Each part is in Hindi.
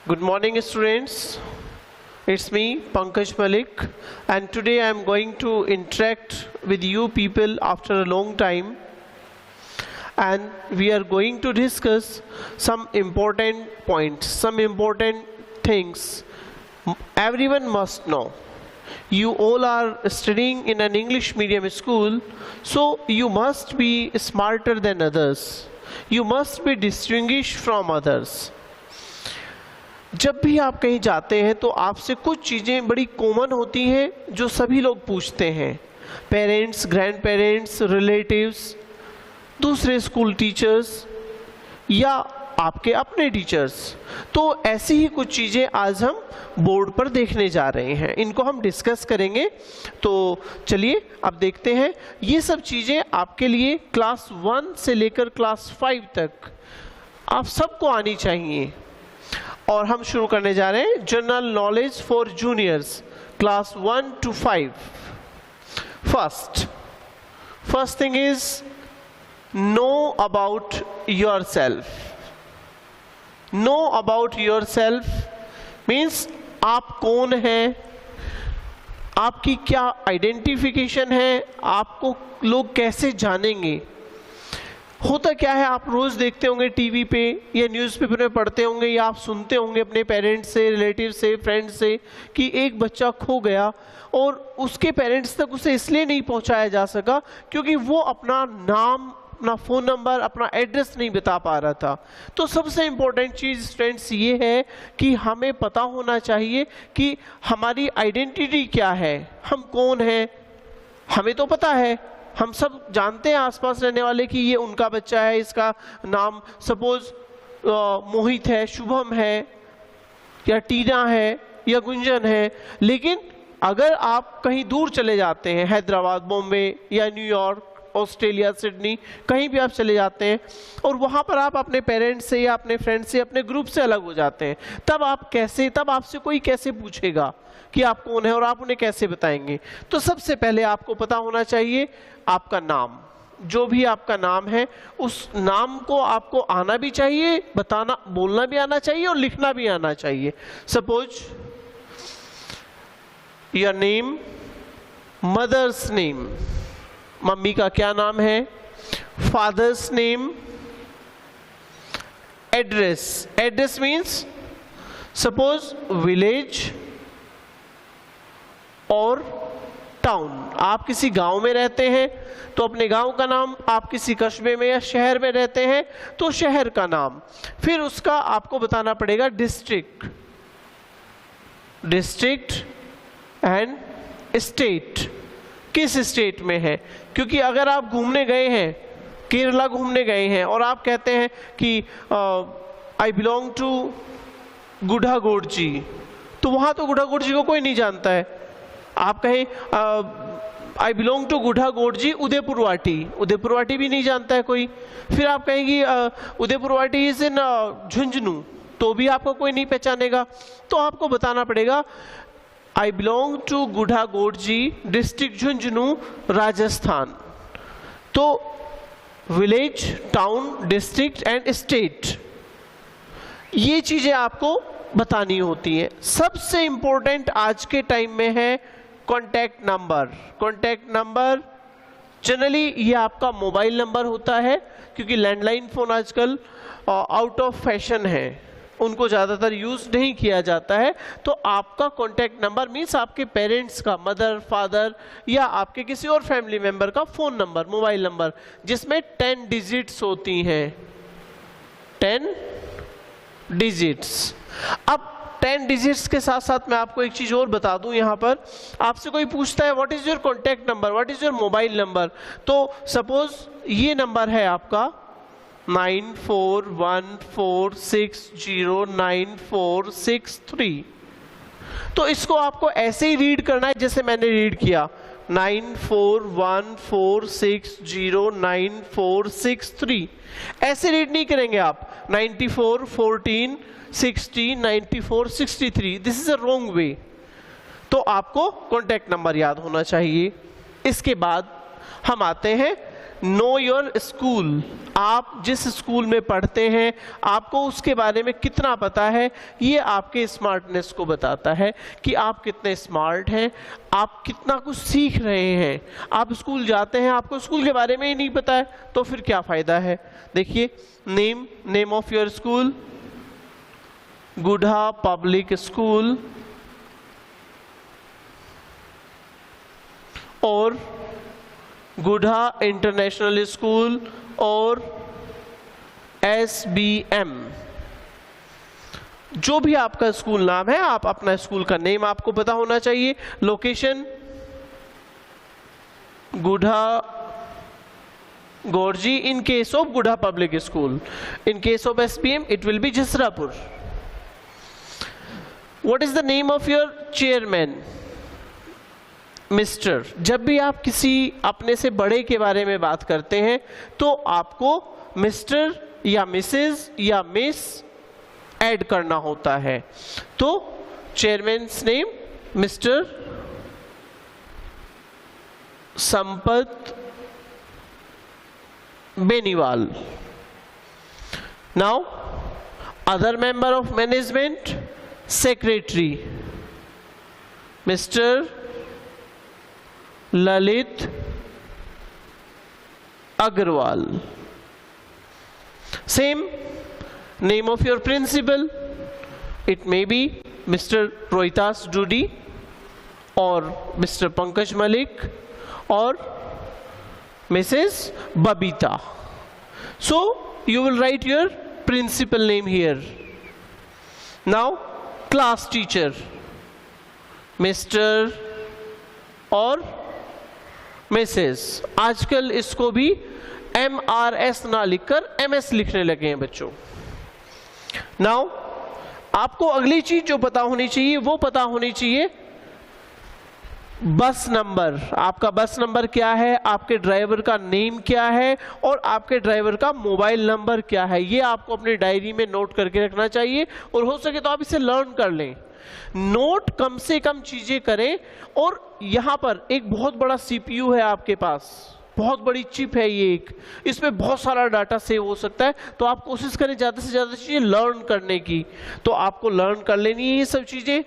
Good morning, students. It's me, Pankaj Malik, and today I am going to interact with you people after a long time, and we are going to discuss some important points, some important things everyone must know. You all are studying in an English medium school, so you must be smarter than others. You must be distinguished from others. जब भी आप कहीं जाते हैं तो आपसे कुछ चीज़ें बड़ी कॉमन होती हैं जो सभी लोग पूछते हैं, पेरेंट्स, ग्रैंड पेरेंट्स, रिलेटिव्स, दूसरे स्कूल टीचर्स या आपके अपने टीचर्स। तो ऐसी ही कुछ चीज़ें आज हम बोर्ड पर देखने जा रहे हैं, इनको हम डिस्कस करेंगे। तो चलिए अब देखते हैं। ये सब चीज़ें आपके लिए क्लास 1 से लेकर क्लास 5 तक आप सबको आनी चाहिए। और हम शुरू करने जा रहे हैं general knowledge for juniors class 1 to 5। First thing is know about yourself. Know about yourself means आप कौन हैं, आपकी क्या आइडेंटिफिकेशन है, आपको लोग कैसे जानेंगे। होता क्या है, आप रोज देखते होंगे टीवी पे या न्यूज़पेपर में पढ़ते होंगे या आप सुनते होंगे अपने पेरेंट्स से, रिलेटिव से, फ्रेंड से कि एक बच्चा खो गया और उसके पेरेंट्स तक उसे इसलिए नहीं पहुंचाया जा सका क्योंकि वो अपना नाम, अपना फ़ोन नंबर, अपना एड्रेस नहीं बता पा रहा था। तो सबसे इम्पोर्टेंट चीज़ स्टूडेंट्स ये है कि हमें पता होना चाहिए कि हमारी आइडेंटिटी क्या है, हम कौन हैं। हमें तो पता है, हम सब जानते हैं आसपास रहने वाले कि ये उनका बच्चा है, इसका नाम सपोज मोहित है, शुभम है या टीना है या गुंजन है। लेकिन अगर आप कहीं दूर चले जाते हैं, हैदराबाद, बॉम्बे या न्यूयॉर्क, ऑस्ट्रेलिया, सिडनी, कहीं भी आप चले जाते हैं और वहाँ पर आप अपने पेरेंट्स से या अपने फ्रेंड्स से, अपने ग्रुप से अलग हो जाते हैं, तब आपसे कोई कैसे पूछेगा कि आप कौन है और आप उन्हें कैसे बताएंगे। तो सबसे पहले आपको पता होना चाहिए आपका नाम। जो भी आपका नाम है उस नाम को आपको आना भी चाहिए, बताना, बोलना भी आना चाहिए और लिखना भी आना चाहिए। Suppose your name, mother's name, mummy का क्या नाम है, father's name, address means suppose village और टाउन। आप किसी गांव में रहते हैं तो अपने गांव का नाम, आप किसी कस्बे में या शहर में रहते हैं तो शहर का नाम। फिर उसका आपको बताना पड़ेगा डिस्ट्रिक्ट एंड स्टेट, किस स्टेट में है। क्योंकि अगर आप घूमने गए हैं, केरला घूमने गए हैं और आप कहते हैं कि आई बिलोंग टू गुढ़ागोड़जी, तो वहाँ तो गुढ़ागोड़जी को कोई नहीं जानता है। आप कहें आई बिलोंग टू गुढ़ागोड़जी उदयपुरवाटी भी नहीं जानता है कोई। फिर आप कहेंगी उदयपुरवाटी इज इन झुंझुनू, तो भी आपको कोई नहीं पहचानेगा। तो आपको बताना पड़ेगा I belong to Gudhagorji, district Jhunjhunu, Rajasthan. तो village, town, district and state, ये चीजें आपको बतानी होती है। सबसे इंपॉर्टेंट आज के टाइम में है कॉन्टैक्ट नंबर। जनरली ये आपका मोबाइल नंबर होता है क्योंकि लैंडलाइन फ़ोन आजकल आउट ऑफ फैशन है, उनको ज़्यादातर यूज़ नहीं किया जाता है। तो आपका कॉन्टैक्ट नंबर मीन्स आपके पेरेंट्स का, मदर, फादर या आपके किसी और फैमिली मेम्बर का फ़ोन नंबर, मोबाइल नंबर, जिसमें 10 डिजिट्स होती हैं, 10 डिजिट्स। अब 10 डिजिट्स के साथ साथ मैं आपको एक चीज़ और बता दूं। यहाँ पर आपसे कोई पूछता है what is your contact number, what is your mobile number, तो सपोज ये नंबर है आपका 9414609463। तो इसको आपको ऐसे ही रीड करना है जैसे मैंने रीड किया, 9414609463। ऐसे रीड नहीं करेंगे आप 9414609463, this is a wrong way. तो आपको कॉन्टैक्ट नंबर याद होना चाहिए। इसके बाद हम आते हैं नो योर स्कूल, आप जिस स्कूल में पढ़ते हैं आपको उसके बारे में कितना पता है, ये आपके स्मार्टनेस को बताता है कि आप कितने स्मार्ट हैं, आप कितना कुछ सीख रहे हैं। आप स्कूल जाते हैं, आपको स्कूल के बारे में ही नहीं पता है तो फिर क्या फ़ायदा है। देखिए, name of your school, Gudha public school, और गुढ़ा इंटरनेशनल स्कूल, और SBM। जो भी आपका स्कूल नाम है, आप अपना स्कूल का नेम आपको पता होना चाहिए। Location Gudha Gorji in case of Gudha public school, in case of SBM it will be Jasrapur. What is the name of your chairman? Mister. जब भी आप किसी अपने से बड़े के बारे में बात करते हैं तो आपको मिस्टर या मिसेस या मिस ऐड करना होता है। तो chairman's name mister Sampat Beniwal. Now other member of management, secretary mister Lalit Agarwal. Same name of your principal, it may be Mr. Rohitas Dudi or Mr. Pankaj Malik or Mrs. Babita. So you will write your principal name here. Now class teacher, Mr. और Mrs. आजकल इसको भी MRS ना लिखकर MS लिखने लगे हैं बच्चों। नाउ आपको अगली चीज जो पता होनी चाहिए वो पता होनी चाहिए बस नंबर। आपका बस नंबर क्या है, आपके ड्राइवर का नेम क्या है और आपके ड्राइवर का मोबाइल नंबर क्या है, ये आपको अपनी डायरी में नोट करके रखना चाहिए। और हो सके तो आप इसे लर्न कर लें। नोट कम से कम चीजें करें। और यहां पर एक बहुत बड़ा CPU है आपके पास, बहुत बड़ी चिप है ये एक, इसमें बहुत सारा डाटा सेव हो सकता है। तो आप कोशिश करें ज़्यादा से ज़्यादा चीज़ें लर्न करने की। तो आपको लर्न कर लेनी है ये सब चीज़ें।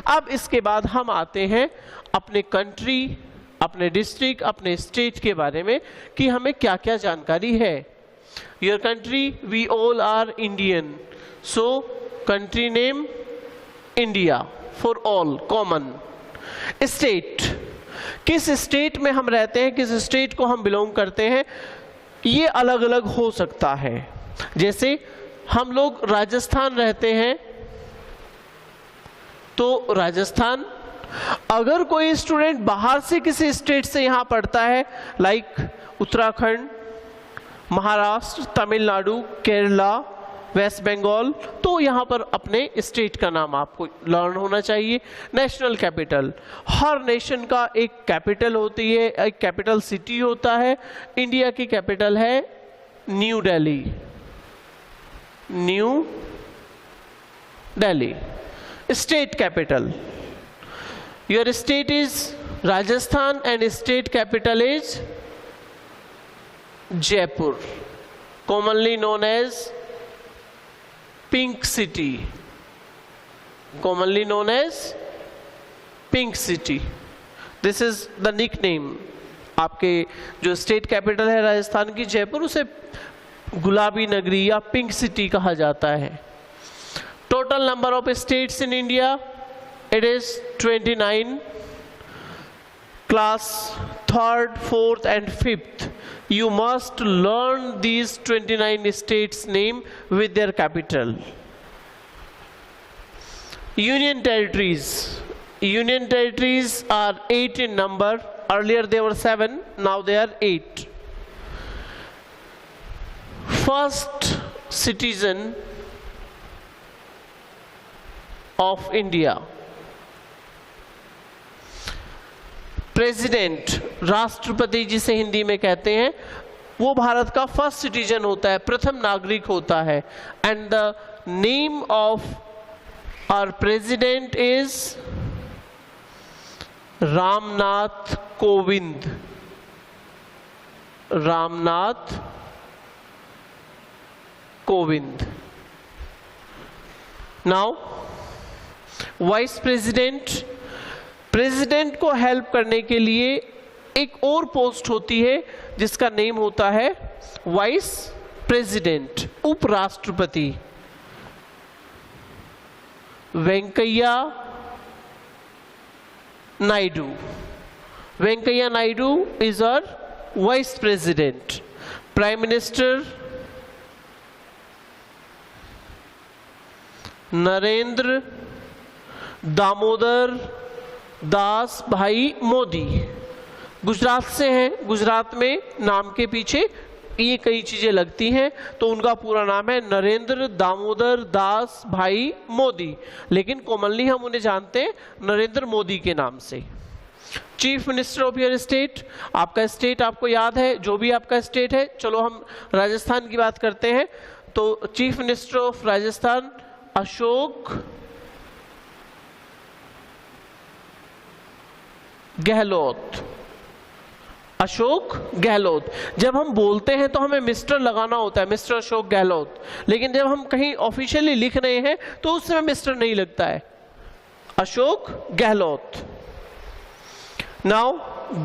अब इसके बाद हम आते हैं अपने कंट्री, अपने डिस्ट्रिक्ट, अपने स्टेट के बारे में कि हमें क्या क्या जानकारी है। Your country, we all are Indian, so country name India for all common. State, किस स्टेट में हम रहते हैं, किस स्टेट को हम बिलोंग करते हैं, ये अलग अलग हो सकता है। जैसे हम लोग राजस्थान रहते हैं तो राजस्थान। अगर कोई स्टूडेंट बाहर से किसी स्टेट से यहाँ पढ़ता है, लाइक उत्तराखंड, महाराष्ट्र, तमिलनाडु, केरला, वेस्ट बंगाल, तो यहाँ पर अपने स्टेट का नाम आपको लर्न होना चाहिए। नेशनल कैपिटल, हर नेशन का एक कैपिटल होती है, एक कैपिटल सिटी होता है। इंडिया की कैपिटल है New Delhi, New Delhi. State capital, your state is Rajasthan and state capital is Jaipur, commonly known as pink city, commonly known as pink city. This is the nickname. आपके जो स्टेट कैपिटल है राजस्थान की जयपुर, उसे गुलाबी नगरी या पिंक सिटी कहा जाता है। Total number of states in India, it is 29। Class 3rd, 4th and 5th, you must learn these 29 states name with their capital. Union territories, union territories are 8 in number. Earlier they were 7, now they are 8. First citizen of India, president, राष्ट्रपति जिसे हिंदी में कहते हैं, वो भारत का फर्स्ट सिटीजन होता है, प्रथम नागरिक होता है। And the name of our president is Ramnath Kovind. Ramnath Kovind. Now vice president, president को हेल्प करने के लिए एक और पोस्ट होती है जिसका नेम होता है वाइस प्रेसिडेंट, उपराष्ट्रपति। Venkaiah Naidu, Venkaiah Naidu is our vice president. Prime minister Narendra Damodar Das bhai Modi, Gujarat से हैं। गुजरात में नाम के पीछे ये कई चीजें लगती हैं, तो उनका पूरा नाम है नरेंद्र दामोदर दास भाई मोदी, लेकिन कॉमनली हम उन्हें जानते हैं नरेंद्र मोदी के नाम से। Chief minister of your state, आपका स्टेट आपको याद है, जो भी आपका स्टेट है। चलो हम राजस्थान की बात करते हैं, तो chief minister of Rajasthan Ashok Gehlot, Ashok Gehlot. जब हम बोलते हैं तो हमें मिस्टर लगाना होता है, मिस्टर अशोक गहलोत, लेकिन जब हम कहीं ऑफिशियली लिख रहे हैं तो उस समय मिस्टर नहीं लगता है, Ashok Gehlot. Now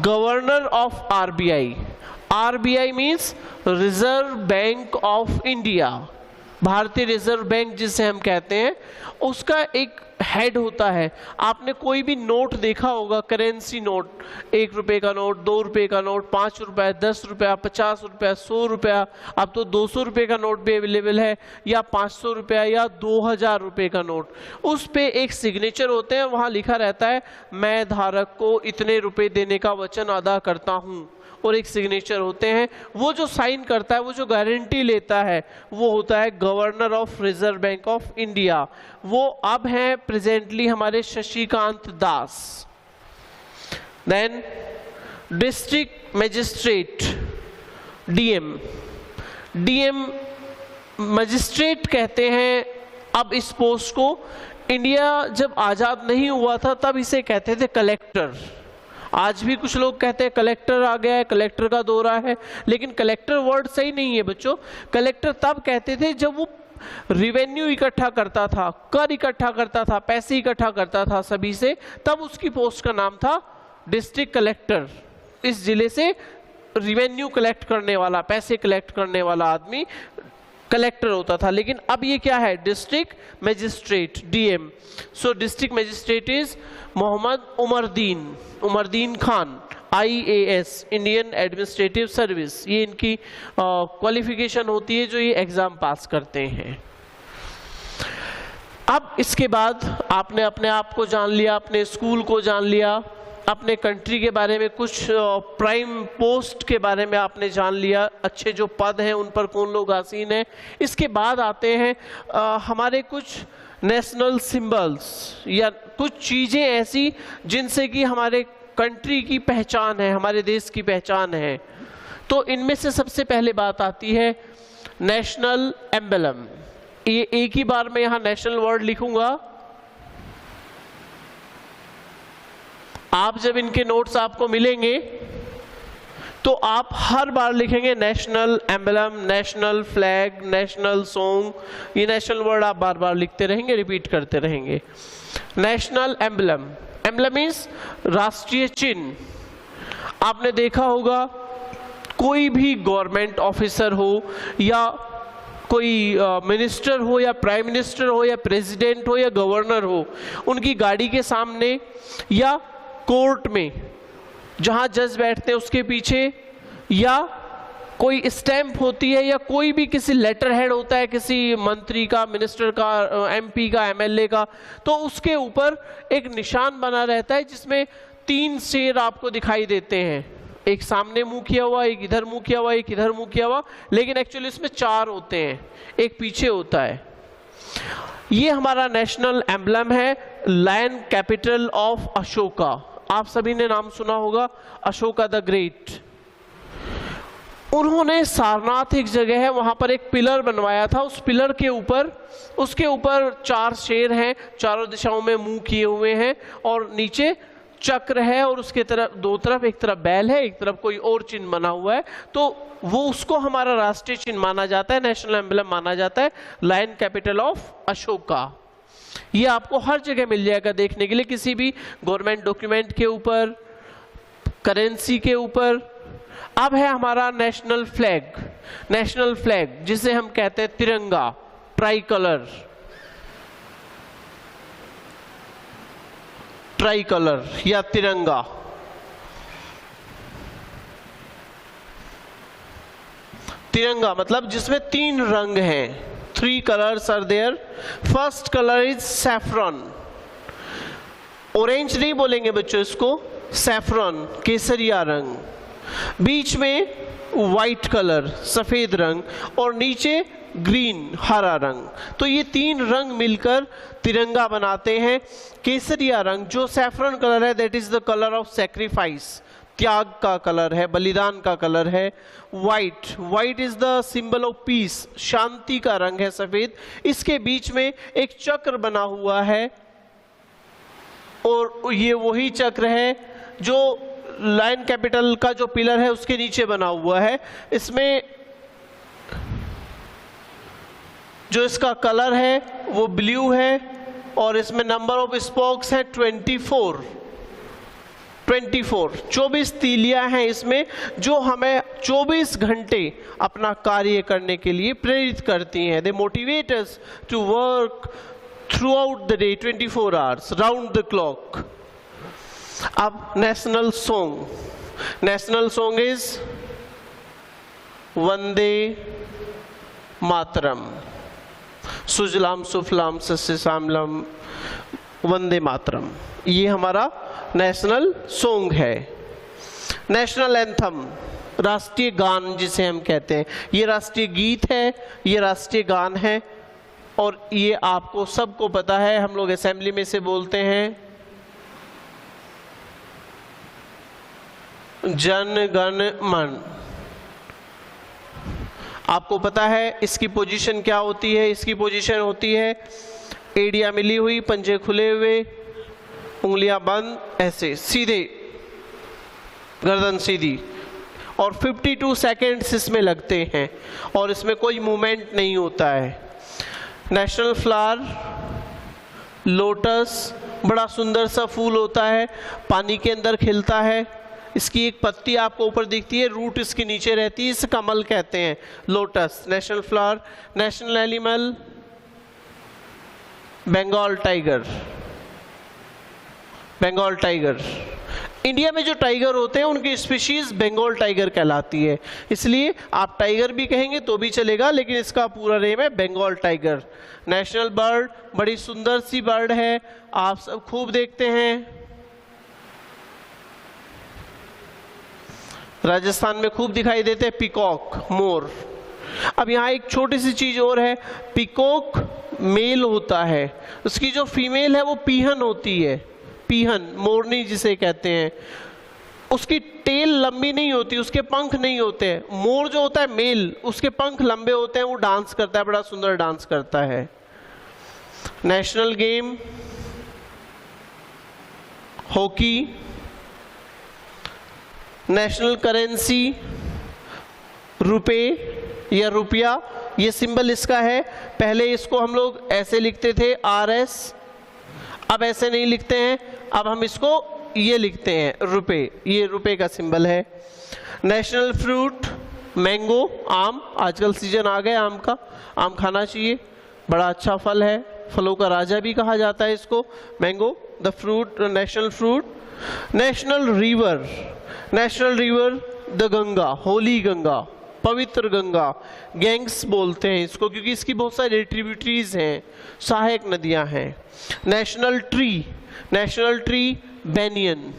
governor of RBI, RBI means reserve bank of India, भारतीय रिजर्व बैंक जिसे हम कहते हैं, उसका एक हेड होता है। आपने कोई भी नोट देखा होगा, करेंसी नोट, 1 रुपए का नोट, 2 रुपए का नोट, 5 रुपए, 10 रुपया, 50 रुपया, 100 रुपया, अब तो 200 रुपए का नोट भी अवेलेबल है, या 500 रुपया या 2000 रुपए का नोट। उस पे एक सिग्नेचर होते हैं, वहां लिखा रहता है मैं धारक को इतने रुपए देने का वचन अदा करता हूं, और एक सिग्नेचर होते हैं। वो जो साइन करता है, वो जो गारंटी लेता है, वो होता है governor of reserve bank of India. वो अब हैं प्रेजेंटली हमारे Shashikant Das. Then district magistrate, DM, DM magistrate कहते हैं अब इस पोस्ट को। इंडिया जब आजाद नहीं हुआ था तब इसे कहते थे कलेक्टर। आज भी कुछ लोग कहते हैं कलेक्टर आ गया है, कलेक्टर का दौरा है, लेकिन कलेक्टर वर्ड सही नहीं है बच्चों। कलेक्टर तब कहते थे जब वो रिवेन्यू इकट्ठा करता था, कर इकट्ठा करता था, पैसे इकट्ठा करता था सभी से, तब उसकी पोस्ट का नाम था डिस्ट्रिक्ट कलेक्टर। इस जिले से रिवेन्यू कलेक्ट करने वाला, पैसे कलेक्ट करने वाला आदमी कलेक्टर होता था। लेकिन अब ये क्या है, district magistrate, DM. So district magistrate is Mohammad Umardeen, Umardeen Khan, IAS, Indian administrative service. ये इनकी क्वालिफिकेशन होती है जो ये एग्जाम पास करते हैं। अब इसके बाद आपने अपने आप को जान लिया, अपने स्कूल को जान लिया, अपने कंट्री के बारे में, कुछ प्राइम पोस्ट के बारे में आपने जान लिया, अच्छे जो पद हैं उन पर कौन लोग आसीन हैं। इसके बाद आते हैं हमारे कुछ नेशनल सिंबल्स, या कुछ चीज़ें ऐसी जिनसे कि हमारे कंट्री की पहचान है, हमारे देश की पहचान है। तो इनमें से सबसे पहले बात आती है नेशनल एम्बलम। ये एक ही बार में यहाँ नेशनल वर्ड लिखूंगा, आप जब इनके नोट्स आपको मिलेंगे तो आप हर बार लिखेंगे national emblem, national flag, national song. ये नेशनल वर्ड आप बार बार लिखते रहेंगे, रिपीट करते रहेंगे। नेशनल एम्बलम, एम्बलम मीन्स राष्ट्रीय चिन्ह। आपने देखा होगा कोई भी गवर्नमेंट ऑफिसर हो, या कोई मिनिस्टर हो, या प्राइम मिनिस्टर हो, या प्रेसिडेंट हो, या गवर्नर हो, उनकी गाड़ी के सामने या कोर्ट में जहां जज बैठते हैं उसके पीछे, या कोई स्टैंप होती है, या कोई भी किसी लेटर हेड होता है किसी मंत्री का, मिनिस्टर का, MP का, MLA का, तो उसके ऊपर एक निशान बना रहता है जिसमें 3 शेर आपको दिखाई देते हैं। एक सामने मुंह किया हुआ, एक इधर मुंह किया हुआ, एक इधर मुंह किया हुआ, लेकिन एक्चुअली इसमें 4 होते हैं, एक पीछे होता है। ये हमारा नेशनल एम्बलम है, लायन कैपिटल ऑफ अशोका। आप सभी ने नाम सुना होगा, अशोका द ग्रेट। उन्होंने सारनाथ एक जगह है, वहां पर एक पिलर बनवाया था। उस पिलर के ऊपर, उसके ऊपर 4 शेर हैं, चारों दिशाओं में मुंह किए हुए हैं, और नीचे चक्र है और उसके तरफ दो तरफ, एक तरफ बैल है, एक तरफ कोई और चिन्ह बना हुआ है, तो वो उसको हमारा राष्ट्रीय चिन्ह माना जाता है, नेशनल एम्बलम माना जाता है, लायन कैपिटल ऑफ अशोका। ये आपको हर जगह मिल जाएगा देखने के लिए, किसी भी गवर्नमेंट डॉक्यूमेंट के ऊपर, करेंसी के ऊपर। अब है हमारा नेशनल फ्लैग, नेशनल फ्लैग जिसे हम कहते हैं तिरंगा, ट्राई कलर, ट्राई कलर या तिरंगा। तिरंगा मतलब जिसमें 3 रंग हैं, 3 colours are there. First colour is saffron, orange नहीं बोलेंगे बच्चों इसको, सैफरन केसरिया रंग। बीच में वाइट कलर सफेद रंग, और नीचे ग्रीन हरा रंग। तो ये 3 रंग मिलकर तिरंगा बनाते हैं। केसरिया रंग जो सैफरन कलर है, that is the colour of sacrifice, त्याग का कलर है, बलिदान का कलर है। White, white is the symbol of peace, शांति का रंग है सफेद। इसके बीच में एक चक्र बना हुआ है, और ये वही चक्र है जो लायन कैपिटल का जो पिलर है उसके नीचे बना हुआ है। इसमें जो इसका कलर है वो ब्लू है, और इसमें नंबर ऑफ स्पोक्स है 24, 24 तीलियां हैं इसमें, जो हमें 24 घंटे अपना कार्य करने के लिए प्रेरित करती हैं। They motivate us to work throughout the day 24 hours round the clock. अब national song, national song is Vande Mataram, Sujalam Suphalam Sasya Shyamalam Vande Mataram, ये हमारा नेशनल सॉन्ग है। नेशनल एंथम, राष्ट्रीय गान जिसे हम कहते हैं, ये राष्ट्रीय गीत है, ये राष्ट्रीय गान है, और ये आपको सबको पता है, हम लोग असेंबली में से बोलते हैं, जन गण मन। आपको पता है इसकी पोजीशन क्या होती है? इसकी पोजीशन होती है एड़ियां मिली हुई, पंजे खुले हुए, उंगलियां बंद, ऐसे सीधे, गर्दन सीधी, और 52 सेकेंड्स इसमें लगते हैं, और इसमें कोई मूवमेंट नहीं होता है। नेशनल फ्लावर लोटस, बड़ा सुंदर सा फूल होता है, पानी के अंदर खिलता है, इसकी एक पत्ती आपको ऊपर दिखती है, रूट इसके नीचे रहती है, इसे कमल कहते हैं, lotus, national flower. National animal Bengal tiger, Bengal tiger. India में जो टाइगर होते हैं उनकी स्पीशीज बंगाल टाइगर कहलाती है, इसलिए आप टाइगर भी कहेंगे तो भी चलेगा, लेकिन इसका पूरा नेम है बंगाल टाइगर। नेशनल बर्ड, बड़ी सुंदर सी बर्ड है, आप सब खूब देखते हैं, राजस्थान में खूब दिखाई देते हैं, पीकॉक, मोर। अब यहाँ एक छोटी सी चीज और है, पीकॉक मेल होता है, उसकी जो फीमेल है वो पीहन होती है, पीहन, मोरनी जिसे कहते हैं, उसकी टेल लंबी नहीं होती, उसके पंख नहीं होते। मोर जो होता है मेल, उसके पंख लंबे होते हैं, वो डांस करता है, बड़ा सुंदर डांस करता है। National game hockey. National currency रुपए या रुपया, ये सिंबल इसका है। पहले इसको हम लोग ऐसे लिखते थे RS, अब ऐसे नहीं लिखते हैं, अब हम इसको ये लिखते हैं रुपए, ये रुपए का सिंबल है। नेशनल फ्रूट मैंगो, आम, आजकल सीजन आ गया आम का, आम खाना चाहिए, बड़ा अच्छा फल है, फलों का राजा भी कहा जाता है इसको, mango the fruit, national fruit. National river, national river the Ganga, Holi Ganga, पवित्र गंगा, गैंग्स बोलते हैं इसको क्योंकि इसकी बहुत सारी ट्रिब्यूटरीज हैं, सहायक नदियां हैं। National tree, national tree banyan.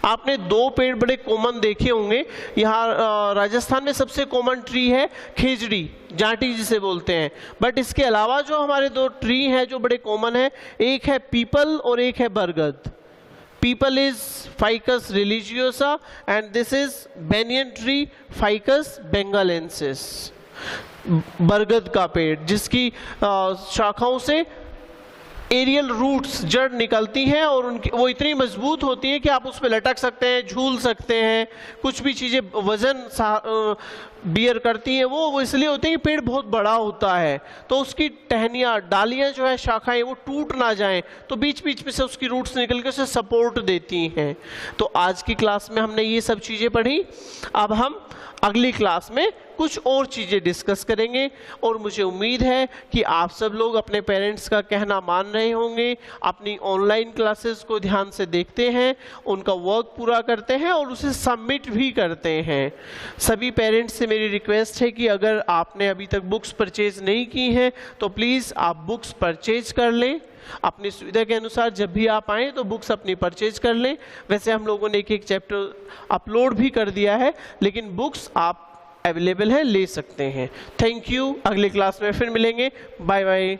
आपने 2 पेड़ बड़े कॉमन देखे होंगे, यहाँ राजस्थान में सबसे कॉमन ट्री है खेजड़ी, जाटी जिसे बोलते हैं, बट इसके अलावा जो हमारे 2 ट्री हैं जो बड़े कॉमन है, एक है पीपल और एक है बरगद। People is Ficus religiosa and this is banyan tree Ficus bengalensis, बरगद का पेड़ जिसकी शाखाओं से एरियल रूट्स, जड़ निकलती हैं और उनकी वो इतनी मजबूत होती है कि आप उस पर लटक सकते हैं, झूल सकते हैं, कुछ भी चीज़ें वजन बियर करती हैं। वो इसलिए होती है कि पेड़ बहुत बड़ा होता है, तो उसकी टहनियाँ, डालियाँ जो है, शाखाएं, वो टूट ना जाएं, तो बीच बीच में से उसकी रूट्स निकल के उसे सपोर्ट देती हैं। तो आज की क्लास में हमने ये सब चीज़ें पढ़ी। अब हम अगली क्लास में कुछ और चीज़ें डिस्कस करेंगे और मुझे उम्मीद है कि आप सब लोग अपने पेरेंट्स का कहना मान रहे होंगे, अपनी ऑनलाइन क्लासेस को ध्यान से देखते हैं, उनका वर्क पूरा करते हैं और उसे सबमिट भी करते हैं। सभी पेरेंट्स से मेरी रिक्वेस्ट है कि अगर आपने अभी तक बुक्स परचेज नहीं की हैं तो प्लीज़ आप बुक्स परचेज कर लें। अपनी सुविधा के अनुसार जब भी आप आएँ तो बुक्स अपनी परचेज कर लें। वैसे हम लोगों ने एक चैप्टर अपलोड भी कर दिया है, लेकिन बुक्स आप अवेलेबल है, ले सकते हैं। Thank you. अगली क्लास में फिर मिलेंगे। Bye bye.